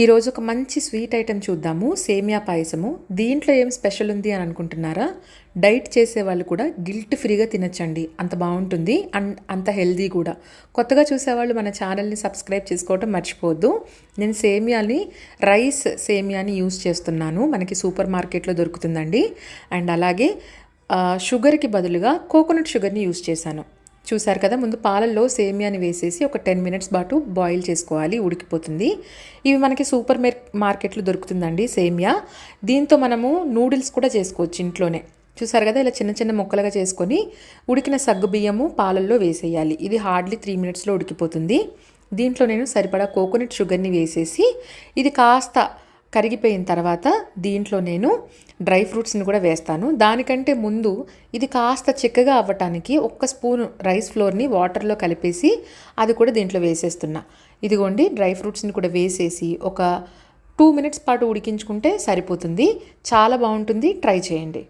ఈరోజు ఒక మంచి స్వీట్ ఐటెం చూద్దాము. సేమియా పాయసము. దీంట్లో ఏం స్పెషల్ ఉంది అని అనుకుంటున్నారా? డైట్ చేసే వాళ్ళు కూడా గిల్ట్ ఫ్రీగా తినచ్చండి. అంత బాగుంటుంది అండ్ అంత హెల్దీ కూడా. కొత్తగా చూసేవాళ్ళు మన ఛానల్ని సబ్స్క్రైబ్ చేసుకోవడం మర్చిపోవద్దు. నేను రైస్ సేమియాని యూస్ చేస్తున్నాను. మనకి సూపర్ మార్కెట్లో దొరుకుతుందండి. అండ్ అలాగే షుగర్కి బదులుగా కోకోనట్ షుగర్ని యూస్ చేశాను. చూసారు కదా, ముందు పాలల్లో సేమియాని వేసేసి ఒక 10 మినిట్స్ పాటు బాయిల్ చేసుకోవాలి, ఉడికిపోతుంది. ఇవి మనకి సూపర్ మార్కెట్లో దొరుకుతుందండి సేమియా. దీంతో మనము నూడిల్స్ కూడా చేసుకోవచ్చు ఇంట్లోనే. చూసారు కదా, ఇలా చిన్న చిన్న ముక్కలుగా చేసుకొని ఉడికిన సగ్గు బియ్యము పాలల్లో వేసేయాలి. ఇది హార్డ్లీ 3 మినిట్స్లో ఉడికిపోతుంది. దీంట్లో నేను సరిపడా కోకోనట్ షుగర్ని వేసేసి ఇది కాస్త కరిగిపోయిన తర్వాత దీంట్లో నేను డ్రై ఫ్రూట్స్ని కూడా వేస్తాను. దానికంటే ముందు ఇది కాస్త చిక్కగా అవ్వటానికి 1 స్పూన్ రైస్ ఫ్లోర్ని వాటర్లో కలిపేసి అది కూడా దీంట్లో వేసేస్తున్నా. ఇదిగోండి, డ్రై ఫ్రూట్స్ని కూడా వేసేసి ఒక 2 మినిట్స్ పాటు ఉడికించుకుంటే సరిపోతుంది. చాలా బాగుంటుంది, ట్రై చేయండి.